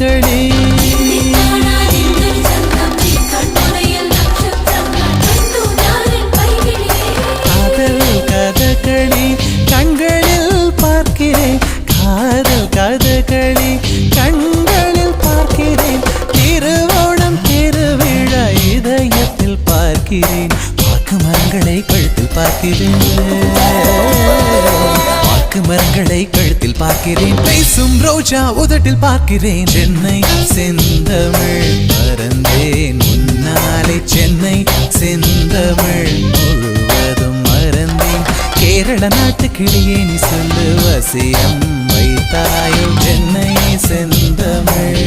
கதகளி காதல் கதகளி கண்களில் பார்க்கிறேன் காதல் கதகளி கண்களில் பார்க்கிறேன் திருவோணம் திருவிழா இதயத்தில் பார்க்கிறேன் வாக்கு மரங்களை கழுத்தில் பார்க்கிறேன் வாக்கு மரங்களை கழுத்தில் பார்க்கிறேன் பேசும் ரோஜா உதட்டில் பார்க்கிறேன் சென்னை செந்தமிழ் மறந்தேன் முன்னாலே சென்னை செந்தமிழ் முழுவதும் மறந்தேன் கேரள நாட்டு கிளியே நீ சொல்லு வசியம் வைத்தாயோ சென்னை செந்தமிழ்